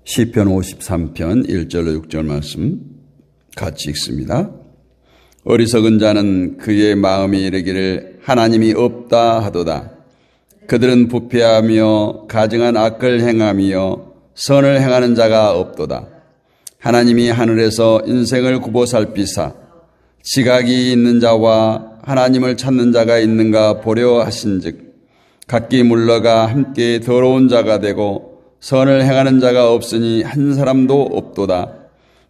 시편 53편 1절로 6절 말씀 같이 읽습니다. 어리석은 자는 그의 마음에 이르기를 하나님이 없다 하도다. 그들은 부패하며 가증한 악을 행하며 선을 행하는 자가 없도다. 하나님이 하늘에서 인생을 굽어 살피사 지각이 있는 자와 하나님을 찾는 자가 있는가 보려 하신즉 각기 물러가 함께 더러운 자가 되고 선을 행하는 자가 없으니 한 사람도 없도다.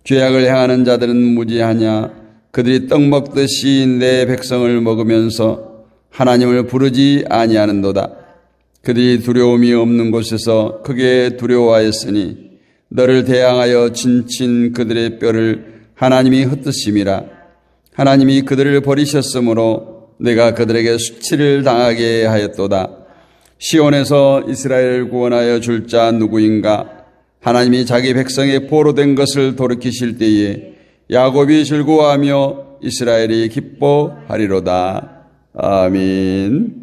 죄악을 행하는 자들은 무지하냐. 그들이 떡 먹듯이 내 백성을 먹으면서 하나님을 부르지 아니하는도다. 그들이 두려움이 없는 곳에서 크게 두려워하였으니 너를 대항하여 진친 그들의 뼈를 하나님이 흩으심이라. 하나님이 그들을 버리셨으므로 내가 그들에게 수치를 당하게 하였도다. 시온에서 이스라엘을 구원하여 줄 자 누구인가? 하나님이 자기 백성의 포로 된 것을 돌이키실 때에 야곱이 즐거워하며 이스라엘이 기뻐하리로다. 아멘.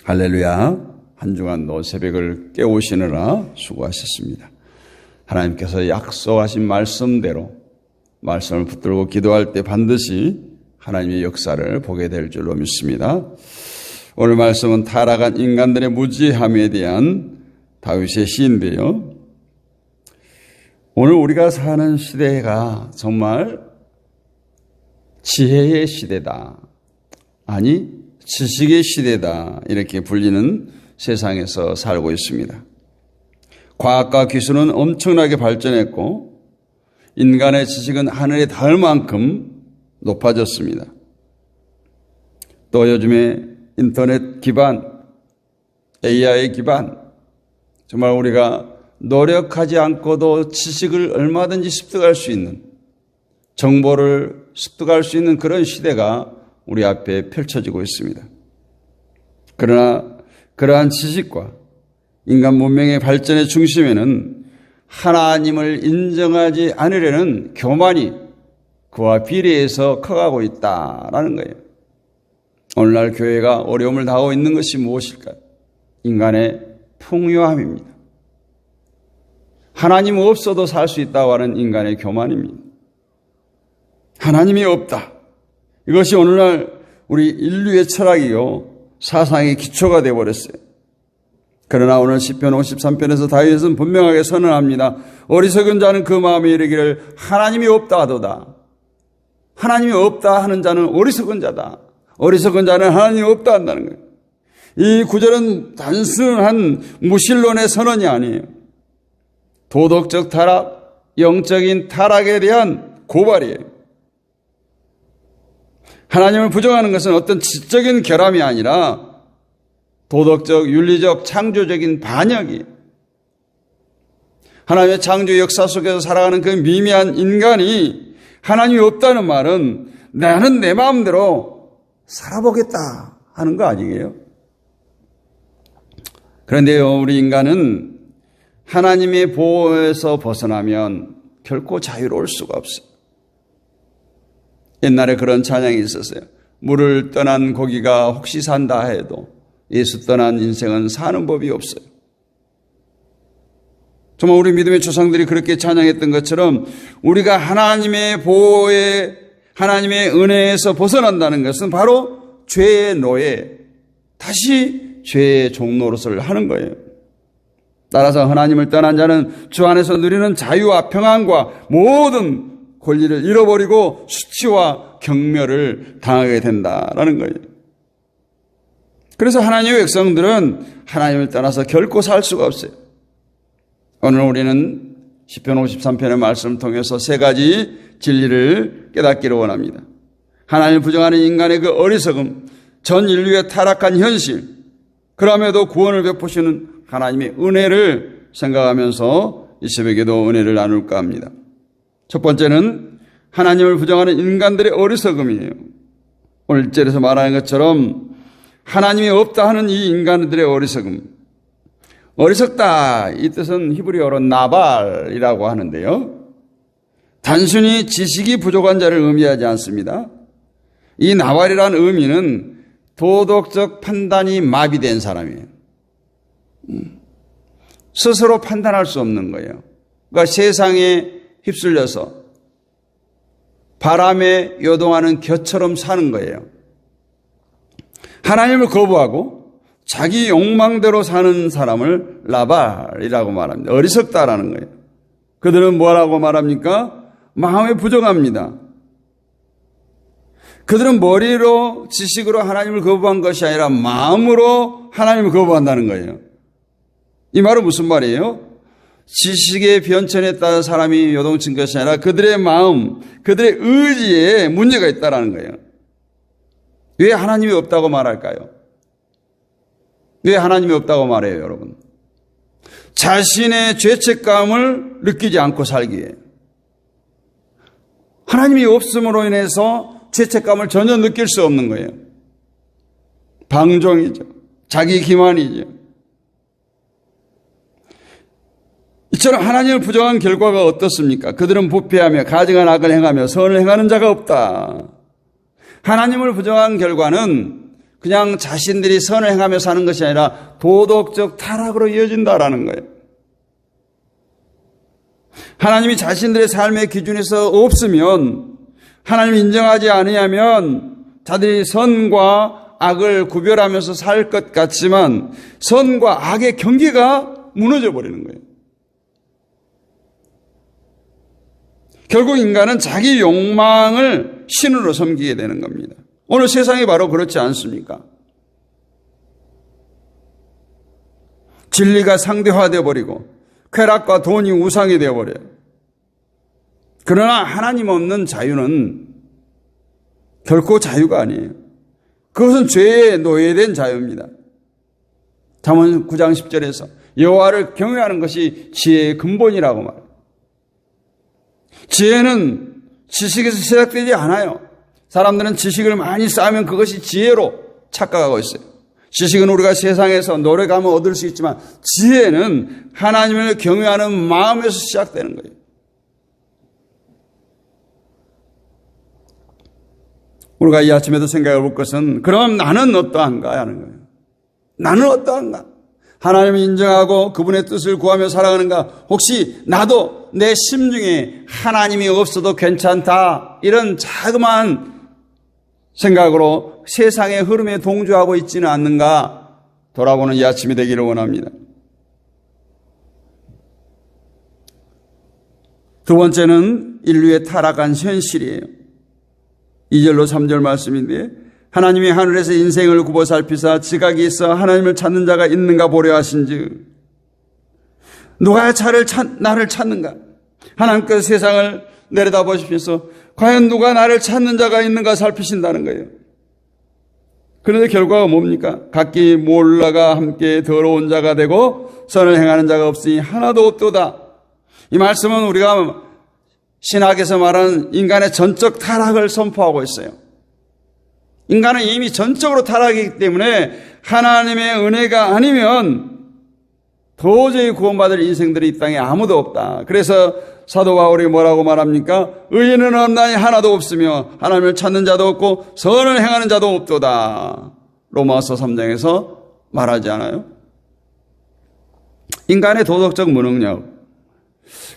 할렐루야. 한 주간도 새벽을 깨우시느라 수고하셨습니다. 하나님께서 약속하신 말씀대로 말씀을 붙들고 기도할 때 반드시 하나님의 역사를 보게 될 줄로 믿습니다. 오늘 말씀은 타락한 인간들의 무지함에 대한 다윗의 시인데요. 오늘 우리가 사는 시대가 정말 지혜의 시대다. 아니, 지식의 시대다. 이렇게 불리는 세상에서 살고 있습니다. 과학과 기술은 엄청나게 발전했고 인간의 지식은 하늘에 닿을 만큼 높아졌습니다. 또 요즘에 인터넷 기반, AI 기반, 정말 우리가 노력하지 않고도 지식을 얼마든지 습득할 수 있는, 정보를 습득할 수 있는 그런 시대가 우리 앞에 펼쳐지고 있습니다. 그러나 그러한 지식과 인간 문명의 발전의 중심에는 하나님을 인정하지 않으려는 교만이 그와 비례해서 커가고 있다라는 거예요. 오늘날 교회가 어려움을 당하고 있는 것이 무엇일까요? 인간의 풍요함입니다. 하나님 없어도 살 수 있다고 하는 인간의 교만입니다. 하나님이 없다. 이것이 오늘날 우리 인류의 철학이요, 사상의 기초가 되어버렸어요. 그러나 오늘 시편 53편에서 다윗은 분명하게 선언합니다. 어리석은 자는 그 마음에 이르기를 하나님이 없다 하도다. 하나님이 없다 하는 자는 어리석은 자다. 어리석은 자는 하나님이 없다 한다는 거예요. 이 구절은 단순한 무신론의 선언이 아니에요. 도덕적 타락, 영적인 타락에 대한 고발이에요. 하나님을 부정하는 것은 어떤 지적인 결함이 아니라 도덕적, 윤리적, 창조적인 반역이에요. 하나님의 창조 역사 속에서 살아가는 그 미미한 인간이 하나님이 없다는 말은 나는 내 마음대로 살아보겠다 하는 거 아니에요? 그런데요, 우리 인간은 하나님의 보호에서 벗어나면 결코 자유로울 수가 없어요. 옛날에 그런 찬양이 있었어요. 물을 떠난 고기가 혹시 산다 해도 예수 떠난 인생은 사는 법이 없어요. 정말 우리 믿음의 조상들이 그렇게 찬양했던 것처럼 우리가 하나님의 보호에, 하나님의 은혜에서 벗어난다는 것은 바로 죄의 노예, 다시 죄의 종노릇을 하는 거예요. 따라서 하나님을 떠난 자는 주 안에서 누리는 자유와 평안과 모든 권리를 잃어버리고 수치와 경멸을 당하게 된다라는 거예요. 그래서 하나님의 백성들은 하나님을 떠나서 결코 살 수가 없어요. 오늘 우리는 시편 53편의 말씀을 통해서 세 가지 진리를 깨닫기를 원합니다. 하나님을 부정하는 인간의 그 어리석음, 전 인류의 타락한 현실, 그럼에도 구원을 베푸시는 하나님의 은혜를 생각하면서 이 새벽에도 은혜를 나눌까 합니다. 첫 번째는 하나님을 부정하는 인간들의 어리석음이에요. 오늘 1절에서 말하는 것처럼 하나님이 없다 하는 이 인간들의 어리석음. 어리석다, 이 뜻은 히브리어로 나발이라고 하는데요. 단순히 지식이 부족한 자를 의미하지 않습니다. 이 나발이라는 의미는 도덕적 판단이 마비된 사람이에요. 스스로 판단할 수 없는 거예요. 그러니까 세상에 휩쓸려서 바람에 요동하는 겨처럼 사는 거예요. 하나님을 거부하고 자기 욕망대로 사는 사람을 라발이라고 말합니다. 어리석다라는 거예요. 그들은 뭐라고 말합니까? 마음에 부정합니다. 그들은 머리로 지식으로 하나님을 거부한 것이 아니라 마음으로 하나님을 거부한다는 거예요. 이 말은 무슨 말이에요? 지식의 변천에 따라 사람이 요동친 것이 아니라 그들의 마음, 그들의 의지에 문제가 있다는 거예요. 왜 하나님이 없다고 말할까요? 왜 하나님이 없다고 말해요, 여러분? 자신의 죄책감을 느끼지 않고 살기에. 하나님이 없음으로 인해서 죄책감을 전혀 느낄 수 없는 거예요. 방종이죠. 자기 기만이죠. 이처럼 하나님을 부정한 결과가 어떻습니까? 그들은 부패하며 가증한 악을 행하며 선을 행하는 자가 없다. 하나님을 부정한 결과는 그냥 자신들이 선을 행하며 사는 것이 아니라 도덕적 타락으로 이어진다라는 거예요. 하나님이 자신들의 삶의 기준에서 없으면, 하나님을 인정하지 아니하면 자들이 선과 악을 구별하면서 살 것 같지만 선과 악의 경계가 무너져 버리는 거예요. 결국 인간은 자기 욕망을 신으로 섬기게 되는 겁니다. 오늘 세상이 바로 그렇지 않습니까? 진리가 상대화되어 버리고 쾌락과 돈이 우상이 되어 버려요. 그러나 하나님 없는 자유는 결코 자유가 아니에요. 그것은 죄에 노예된 자유입니다. 잠언 9장 10절에서 여호와를 경외하는 것이 지혜의 근본이라고 말해요. 지혜는 지식에서 시작되지 않아요. 사람들은 지식을 많이 쌓으면 그것이 지혜로 착각하고 있어요. 지식은 우리가 세상에서 노력하면 얻을 수 있지만 지혜는 하나님을 경외하는 마음에서 시작되는 거예요. 우리가 이 아침에도 생각해 볼 것은 그럼 나는 어떠한가 하는 거예요. 나는 어떠한가? 하나님을 인정하고 그분의 뜻을 구하며 살아가는가? 혹시 나도 내 심중에 하나님이 없어도 괜찮다, 이런 자그마한 생각으로 세상의 흐름에 동조하고 있지는 않는가? 돌아보는 이 아침이 되기를 원합니다. 두 번째는 인류의 타락한 현실이에요. 2절로 3절 말씀인데, 하나님이 하늘에서 인생을 굽어 살피사 지각이 있어 하나님을 찾는 자가 있는가 보려 하신즉 누가 나를 찾는가? 하나님께서 세상을 내려다보시면서 과연 누가 나를 찾는 자가 있는가 살피신다는 거예요. 그런데 결과가 뭡니까? 각기 몰라가 함께 더러운 자가 되고 선을 행하는 자가 없으니 하나도 없도다. 이 말씀은 우리가 신학에서 말하는 인간의 전적 타락을 선포하고 있어요. 인간은 이미 전적으로 타락이기 때문에 하나님의 은혜가 아니면 도저히 구원받을 인생들이 이 땅에 아무도 없다. 그래서 사도 바울이 뭐라고 말합니까? 의인은 없나니 하나도 없으며 하나님을 찾는 자도 없고 선을 행하는 자도 없도다. 로마서 3장에서 말하지 않아요? 인간의 도덕적 무능력.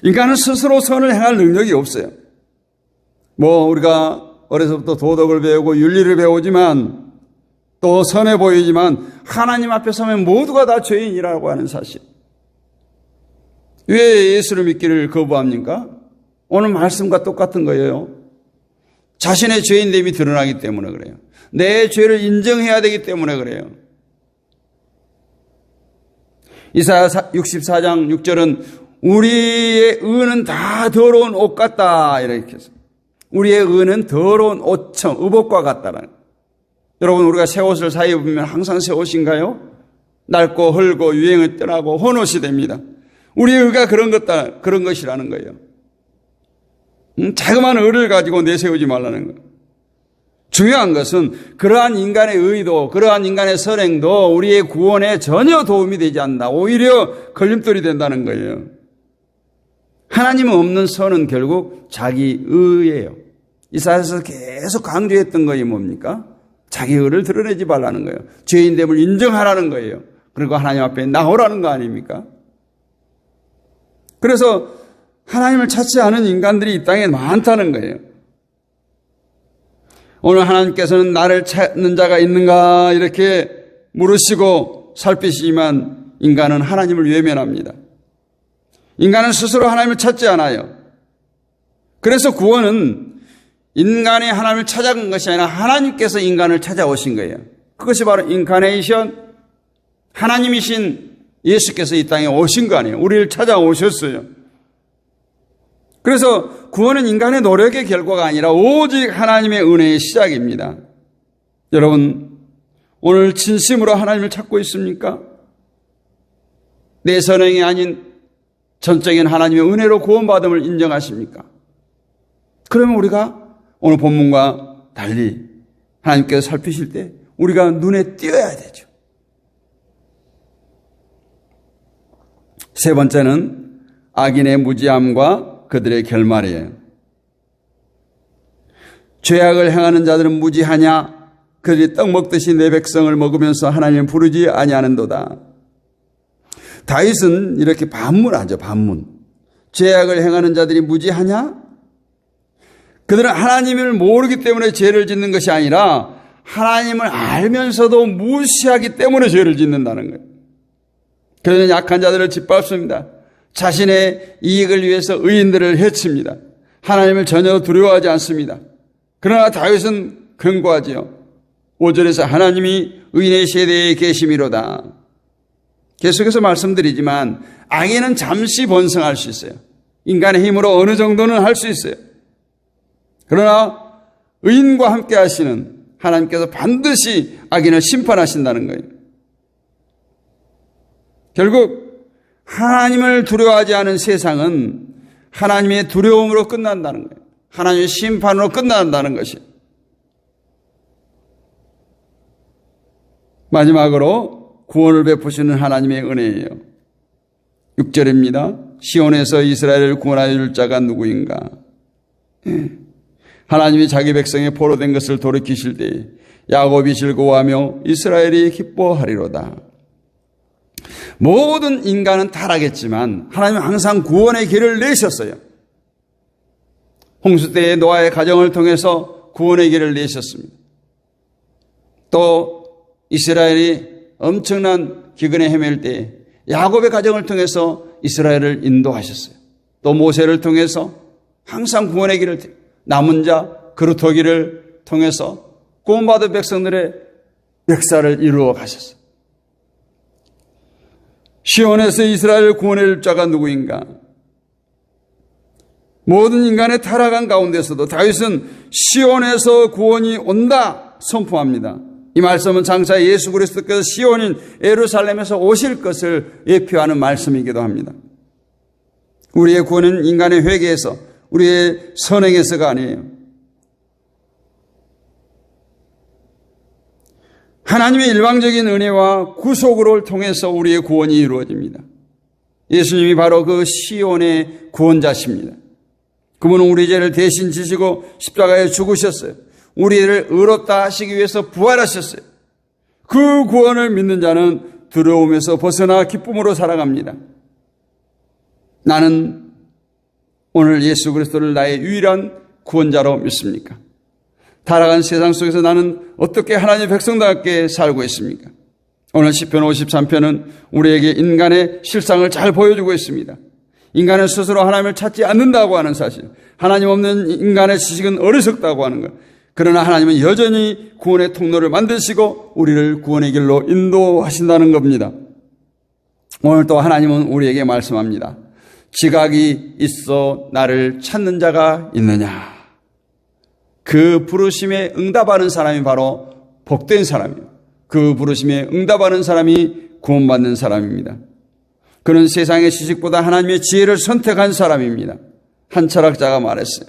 인간은 스스로 선을 행할 능력이 없어요. 우리가 어려서부터 도덕을 배우고 윤리를 배우지만 또 선해 보이지만 하나님 앞에 서면 모두가 다 죄인이라고 하는 사실. 왜 예수를 믿기를 거부합니까? 오늘 말씀과 똑같은 거예요. 자신의 죄인됨이 드러나기 때문에 그래요. 내 죄를 인정해야 되기 때문에 그래요. 이사야 64장 6절은 우리의 의는 다 더러운 옷 같다, 이렇게 해서 우리의 의는 더러운 옷청, 의복과 같다라는. 여러분, 우리가 새 옷을 사 입으면 항상 새 옷인가요? 낡고 헐고 유행을 떠나고 헌옷이 됩니다. 우리의 의가 그런 것이라는 거예요. 자그마한 의를 가지고 내세우지 말라는 거예요. 중요한 것은 그러한 인간의 의도, 그러한 인간의 선행도 우리의 구원에 전혀 도움이 되지 않는다. 오히려 걸림돌이 된다는 거예요. 하나님 없는 선은 결국 자기 의예요. 이사야에서 계속 강조했던 것이 뭡니까? 자기 의를 드러내지 말라는 거예요. 죄인됨을 인정하라는 거예요. 그리고 하나님 앞에 나오라는 거 아닙니까? 그래서 하나님을 찾지 않은 인간들이 이 땅에 많다는 거예요. 오늘 하나님께서는 나를 찾는 자가 있는가 이렇게 물으시고 살피시지만 인간은 하나님을 외면합니다. 인간은 스스로 하나님을 찾지 않아요. 그래서 구원은 인간이 하나님을 찾아간 것이 아니라 하나님께서 인간을 찾아오신 거예요. 그것이 바로 인카네이션, 하나님이신 예수께서 이 땅에 오신 거 아니에요. 우리를 찾아오셨어요. 그래서 구원은 인간의 노력의 결과가 아니라 오직 하나님의 은혜의 시작입니다. 여러분, 오늘 진심으로 하나님을 찾고 있습니까? 내 선행이 아닌 전적인 하나님의 은혜로 구원받음을 인정하십니까? 그러면 우리가 오늘 본문과 달리 하나님께서 살피실 때 우리가 눈에 띄어야 되죠. 세 번째는 악인의 무지함과 그들의 결말이에요. 죄악을 행하는 자들은 무지하냐? 그들이 떡 먹듯이 내 백성을 먹으면서 하나님을 부르지 아니하는도다. 다윗은 이렇게 반문하죠. 반문. 죄악을 행하는 자들이 무지하냐? 그들은 하나님을 모르기 때문에 죄를 짓는 것이 아니라 하나님을 알면서도 무시하기 때문에 죄를 짓는다는 거예요. 그들은 약한 자들을 짓밟습니다. 자신의 이익을 위해서 의인들을 해칩니다. 하나님을 전혀 두려워하지 않습니다. 그러나 다윗은 경고하지요. 5절에서 하나님이 의인의 세대에 계심이로다. 계속해서 말씀드리지만 악인은 잠시 번성할 수 있어요. 인간의 힘으로 어느 정도는 할 수 있어요. 그러나 의인과 함께 하시는 하나님께서 반드시 악인을 심판하신다는 거예요. 결국 하나님을 두려워하지 않은 세상은 하나님의 두려움으로 끝난다는 거예요. 하나님의 심판으로 끝난다는 것이. 마지막으로 구원을 베푸시는 하나님의 은혜예요. 6절입니다. 시온에서 이스라엘을 구원하여 줄 자가 누구인가? 하나님이 자기 백성의 포로된 것을 돌이키실 때에 야곱이 즐거워하며 이스라엘이 기뻐하리로다. 모든 인간은 타락했지만 하나님은 항상 구원의 길을 내셨어요. 홍수 때의 노아의 가정을 통해서 구원의 길을 내셨습니다. 또 이스라엘이 엄청난 기근에 헤맬 때 야곱의 가정을 통해서 이스라엘을 인도하셨어요. 또 모세를 통해서 항상 구원의 길을, 남은 자 그루터기를 통해서 구원받은 백성들의 역사를 이루어 가셨어요. 시온에서 이스라엘을 구원할 자가 누구인가? 모든 인간의 타락한 가운데서도 다윗은 시온에서 구원이 온다 선포합니다. 이 말씀은 장차 예수 그리스도께서 시온인 예루살렘에서 오실 것을 예표하는 말씀이기도 합니다. 우리의 구원은 인간의 회개에서, 우리의 선행에서가 아니에요. 하나님의 일방적인 은혜와 구속을 통해서 우리의 구원이 이루어집니다. 예수님이 바로 그 시온의 구원자십니다. 그분은 우리 죄를 대신 지시고 십자가에 죽으셨어요. 우리를 의롭다 하시기 위해서 부활하셨어요. 그 구원을 믿는 자는 두려움에서 벗어나 기쁨으로 살아갑니다. 나는 오늘 예수 그리스도를 나의 유일한 구원자로 믿습니까? 타락한 세상 속에서 나는 어떻게 하나님의 백성답게 살고 있습니까? 오늘 시편 53편은 우리에게 인간의 실상을 잘 보여주고 있습니다. 인간은 스스로 하나님을 찾지 않는다고 하는 사실, 하나님 없는 인간의 지식은 어리석다고 하는 것. 그러나 하나님은 여전히 구원의 통로를 만드시고 우리를 구원의 길로 인도하신다는 겁니다. 오늘 또 하나님은 우리에게 말씀합니다. 지각이 있어 나를 찾는 자가 있느냐? 그 부르심에 응답하는 사람이 바로 복된 사람이에요. 그 부르심에 응답하는 사람이 구원받는 사람입니다. 그는 세상의 지식보다 하나님의 지혜를 선택한 사람입니다. 한 철학자가 말했어요.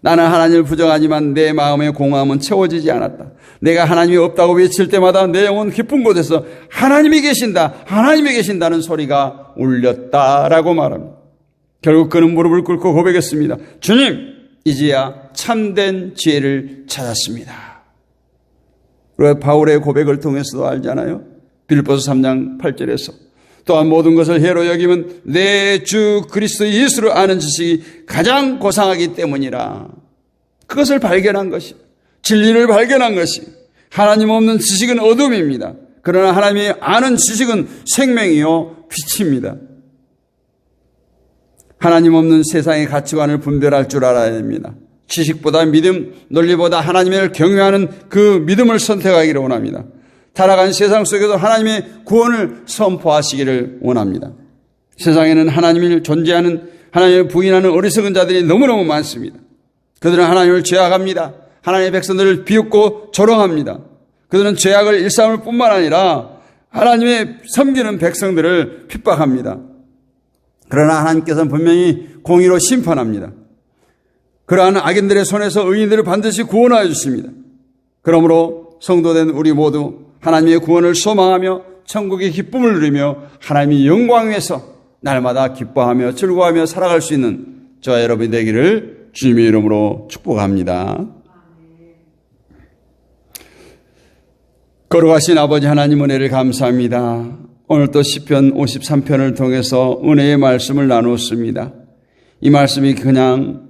나는 하나님을 부정하지만 내 마음의 공허함은 채워지지 않았다. 내가 하나님이 없다고 외칠 때마다 내 영혼 깊은 곳에서 하나님이 계신다, 하나님이 계신다는 소리가 울렸다라고 말합니다. 결국 그는 무릎을 꿇고 고백했습니다. 주님, 이제야 참된 지혜를 찾았습니다. 왜 바울의 고백을 통해서도 알잖아요. 빌립보서 3장 8절에서 또한 모든 것을 해로 여기면 내 주 그리스도 예수를 아는 지식이 가장 고상하기 때문이라. 그것을 발견한 것이, 진리를 발견한 것이, 하나님 없는 지식은 어둠입니다. 그러나 하나님이 아는 지식은 생명이요 빛입니다. 하나님 없는 세상의 가치관을 분별할 줄 알아야 됩니다. 지식보다 믿음, 논리보다 하나님을 경외하는 그 믿음을 선택하기를 원합니다. 타락한 세상 속에서 하나님의 구원을 선포하시기를 원합니다. 세상에는 하나님을 존재하는, 하나님을 부인하는 어리석은 자들이 너무너무 많습니다. 그들은 하나님을 죄악합니다. 하나님의 백성들을 비웃고 조롱합니다. 그들은 죄악을 일삼을 뿐만 아니라 하나님의 섬기는 백성들을 핍박합니다. 그러나 하나님께서는 분명히 공의로 심판합니다. 그러한 악인들의 손에서 의인들을 반드시 구원하여 주십니다. 그러므로 성도된 우리 모두 하나님의 구원을 소망하며 천국의 기쁨을 누리며 하나님의 영광 위에서 날마다 기뻐하며 즐거워하며 살아갈 수 있는 저와 여러분이 되기를 주님의 이름으로 축복합니다. 거룩하신 아버지 하나님 은혜를 감사합니다. 오늘 또 시편 53편을 통해서 은혜의 말씀을 나누었습니다. 이 말씀이 그냥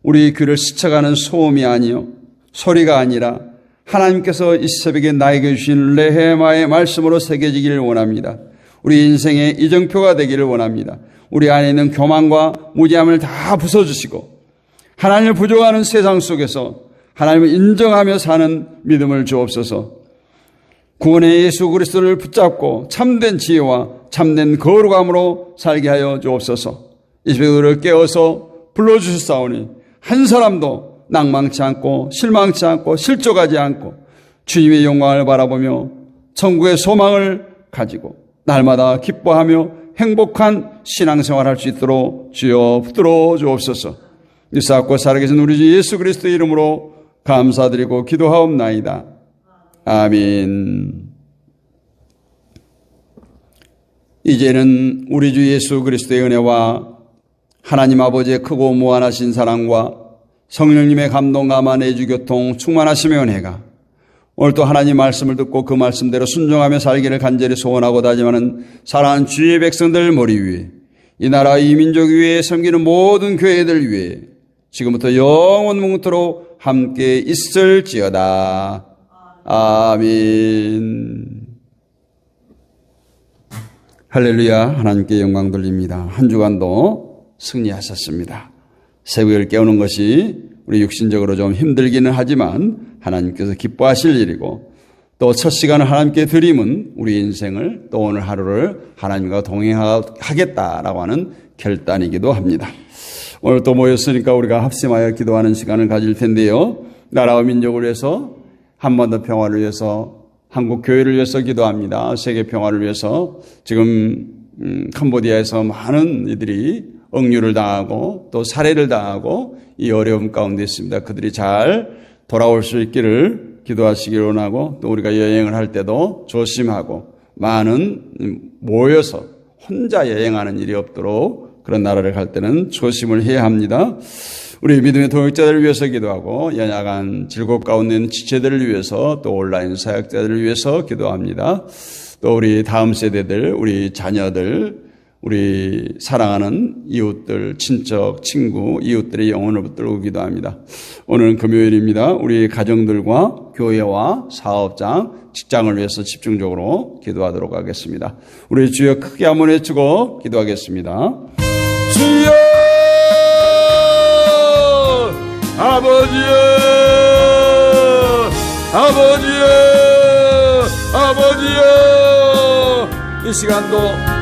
우리 귀를 스쳐가는 소음이 아니요 소리가 아니라 하나님께서 이 새벽에 나에게 주신 레헤마의 말씀으로 새겨지기를 원합니다. 우리 인생의 이정표가 되기를 원합니다. 우리 안에 있는 교만과 무지함을 다 부숴주시고 하나님을 부족하는 세상 속에서 하나님을 인정하며 사는 믿음을 주옵소서. 구원의 예수 그리스도를 붙잡고 참된 지혜와 참된 거룩함으로 살게 하여 주옵소서. 이 새벽에 우리를 깨어서 불러주셨사오니 한 사람도 낭망치 않고 실망치 않고 실족하지 않고 주님의 영광을 바라보며 천국의 소망을 가지고 날마다 기뻐하며 행복한 신앙생활을 할 수 있도록 주여 붙들어 주옵소서. 유사하고 살아계신 우리 주 예수 그리스도의 이름으로 감사드리고 기도하옵나이다. 아멘. 이제는 우리 주 예수 그리스도의 은혜와 하나님 아버지의 크고 무한하신 사랑과 성령님의 감동감화 내주 교통 충만하심의 은혜가 오늘 또 하나님 말씀을 듣고 그 말씀대로 순종하며 살기를 간절히 소원하고 다짐하는 사랑하는 주의 백성들 머리 위에 이 나라 이 민족 위에 섬기는 모든 교회들 위에 지금부터 영원 뭉토록 함께 있을지어다. 아멘. 할렐루야. 하나님께 영광 돌립니다. 한 주간도 승리하셨습니다. 새벽을 깨우는 것이 우리 육신적으로 좀 힘들기는 하지만 하나님께서 기뻐하실 일이고 또 첫 시간을 하나님께 드림은 우리 인생을 또 오늘 하루를 하나님과 동행하겠다라고 하는 결단이기도 합니다. 오늘 또 모였으니까 우리가 합심하여 기도하는 시간을 가질 텐데요. 나라와 민족을 위해서 한 번 더 평화를 위해서 한국 교회를 위해서 기도합니다. 세계 평화를 위해서 지금 캄보디아에서 많은 이들이 억류를 당하고 또 살해를 당하고 이 어려움 가운데 있습니다. 그들이 잘 돌아올 수 있기를 기도하시기를 원하고 또 우리가 여행을 할 때도 조심하고 많은 모여서 혼자 여행하는 일이 없도록 그런 나라를 갈 때는 조심을 해야 합니다. 우리 믿음의 동역자들을 위해서 기도하고 연약한 질곡 가운데 있는 지체들을 위해서 또 온라인 사역자들을 위해서 기도합니다. 또 우리 다음 세대들, 우리 자녀들, 우리 사랑하는 이웃들, 친척, 친구, 이웃들의 영혼을 붙들고 기도합니다. 오늘은 금요일입니다. 우리 가정들과 교회와 사업장, 직장을 위해서 집중적으로 기도하도록 하겠습니다. 우리 주여 크게 한번 외치고 기도하겠습니다. 주여! 아버지여! 아버지여! 아버지여! 이 시간도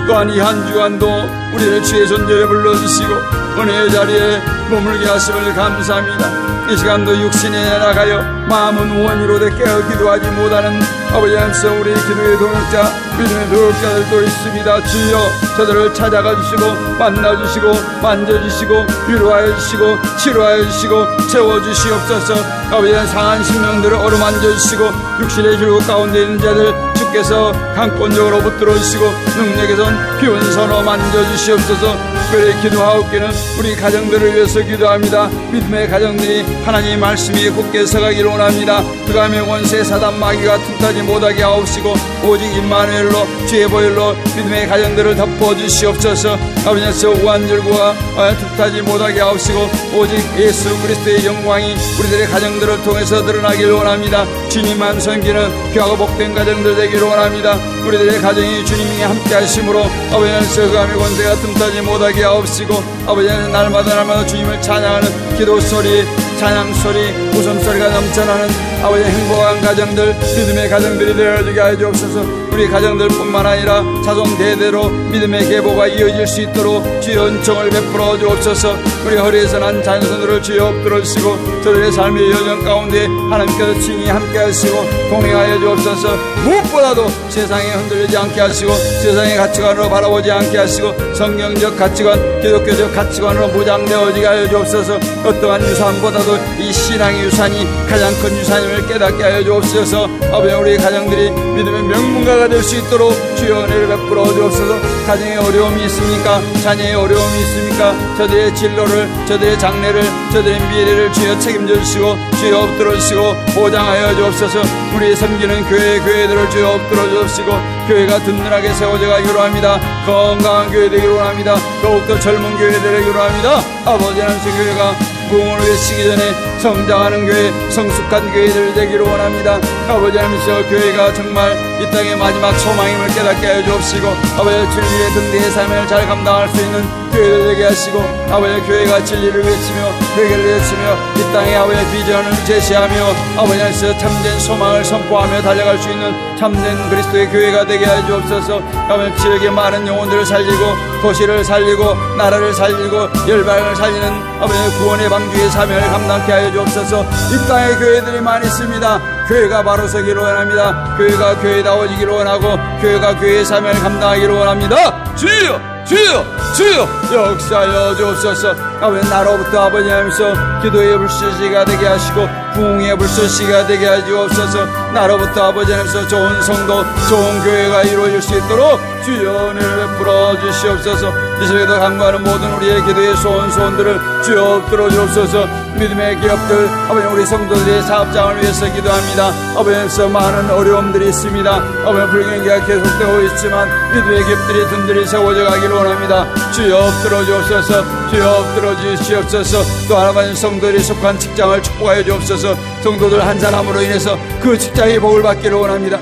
또한 이 한 주간도 우리를 주의 존재에 불러주시고 은혜의 자리에 머물게 하심을 감사합니다. 이 시간도 육신에 나가여 마음은 원이로 깨어 기도하지 못하는 아버지 하나님 우리 기도의 동역자 믿음의 동역자들도 있습니다. 주여 저들을 찾아가 주시고 만나주시고 만져주시고 위로하여 주시고 치료하여 주시고 채워주시옵소서. 아버지 하나님 상한 심령들을 어루만져 주시고 육신의 질곡 가운데 있는 자들 주께서 강권적으로 붙들어 주시고 능력에선 피운선으로 만져주시옵소서. 특별히 기도하옵기는 우리 가정들을 위해서 기도합니다. 믿음의 가정들이 하나님의 말씀이 굳게 서가기를 원합니다. 그감의 원수의 사단 마귀가 틈타지 못하게 하옵시고 오직 임마누엘로 주의 보혈로 믿음의 가정들을 덮어주시옵소서. 아버지께서 우한절구가 틈타지 못하게 하옵시고 오직 예수 그리스도의 영광이 우리들의 가정들을 통해서 드러나기를 원합니다. 주님만 섬기는 귀하고 복된 가정들 되기를 원합니다. 우리들의 가정이 주님이 함께 하심으로 아버지께서 그감의 권세가 틈타지 못하게 하옵시고 아버지는 날마다 주님을 찬양하는 기도소리, 찬양소리, 웃음소리가 넘쳐나는 아버지 행복한 가정들, 믿음의 가정들이 되어지게 하여 주옵소서. 우리 가정들뿐만 아니라 자손 대대로 믿음의 계보가 이어질 수 있도록 주의 은총을 베풀어 주옵소서. 우리 허리에서 난 자녀들을 주여 엎드러주시고 저들의 삶의 여정 가운데 하나님께서 친히 함께 하시고 동행하여 주옵소서. 무엇보다도 세상에 흔들리지 않게 하시고 세상의 가치관으로 바라보지 않게 하시고 성경적 가치관, 기독교적 가치관으로 무장되어지게 하여 주옵소서. 어떠한 유산보다도 이 신앙의 유산이 가장 큰 유산임을 깨닫게 하여 주옵소서. 아버지 우리 가정들이 믿음의 명문가가 될 수 있도록 주여 은혜를 베풀어 주옵소서. 가정에 어려움이 있습니까? 자녀의 어려움이 있습니까? 저들의 진로를, 저들의 장래를, 저들의 미래를 주여 책임져 주시고 주여 엎드려 주시고 보장하여 주옵소서. 우리 섬기는 교회들을 주여 엎드려 주옵시고 교회가 든든하게 세워져 가기로 합니다. 건강한 교회 되기로 원합니다. 더욱더 젊은 교회 되기로 합니다. 아버지 하나님 교회가 부흥을 외치기 전에 성장하는 교회, 성숙한 교회들 되기를 원합니다. 아버지 하나님께서 교회가 정말 이 땅의 마지막 소망임을 깨닫게 하여 주옵시고 아버지 진리의 등대의 삶을 잘 감당할 수 있는 교회들 되게 하시고 아버지 교회가 진리를 외치며 회개를 외치며 이 땅에 아버지 비전을 제시하며 아버지 하나님께서 참된 소망을 선포하며 달려갈 수 있는 참된 그리스도의 교회가 되게 하여 주옵소서. 아버지 지역의 많은 영혼들을 살리고 도시를 살리고 나라를 살리고 열방을 살리는 아버지 구원의 방주의 사명을 감당케 하여 주옵소서. 이 땅에 교회들이 많이 있습니다. 교회가 바로 서기를 원합니다. 교회가 교회다워지기를 원하고 교회가 교회의 사명을 감당하기를 원합니다. 주여! 주여! 주여! 역사하여 주옵소서. 아버지 나로부터 아버지 하면서 기도의 불쏘시가 되게 하시고 부흥의 불쏘시가 되게 하여 주옵소서. 나로부터 아버지 하면서 좋은 성도, 좋은 교회가 이루어질 수 있도록 주여 은혜를 베풀어 주시옵소서. 이 시대도 간구하는 모든 우리의 기도의 소원들을 주여 엎드려 주옵소서. 믿음의 기업들, 아버지 우리 성도들의 사업장을 위해서 기도합니다. 아버지께서 많은 어려움들이 있습니다. 아버지 불경기가 계속되고 있지만 믿음의 기업들이 든든히 세워져 가기를 원합니다. 주여 엎드려 주옵소서. 주여 엎드려 주시옵소서. 또 하나님 성도들이 속한 직장을 축복하여 주옵소서. 성도들 한 사람으로 인해서 그 직장이 복을 받기를 원합니다.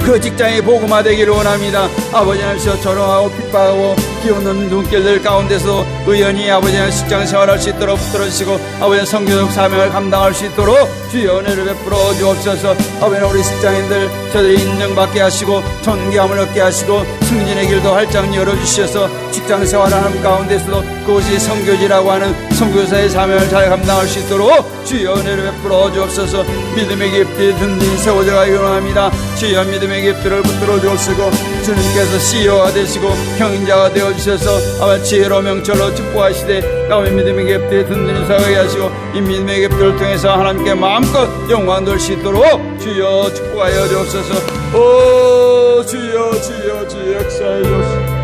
그 직장이 복음화되기를 원합니다. 아버지 하나님께서 조롱하고 핍박하고 기웃는 눈길들 가운데서 의연히 아버지 하나님 직장 생활할 수 있도록 붙들어주시고 아버지 성교적 사명을 감당할 수 있도록 주여 은혜를 베풀어 주옵소서. 아버지 우리 직장인들 저들이 인정받게 하시고 존귀함을 얻게 하시고 승진의 길도 활짝 열어주셔서 직장 생활하는 가운데서도 그것이 성교지라고 하는 선교사의 사명을 잘 감당할 수 있도록 주여 은혜를 베풀어 주옵소서. 믿음의 깊이 든든히 세워져 가기를 원합니다. 주여 믿음의 깊이를 붙들어 주옵시고 주님께서 CEO가 되시고 형인자가 되어주셔서 아마 지혜로 명철로 축복하시되 아버지 믿음의 깊이 든든히 서가게 하시고 이 믿음의 깊이를 통해서 하나님께 마음껏 영광 돌 수 있도록 주여 축복하여 주옵소서. 오 주여 주여 주여 역사해 주옵소서.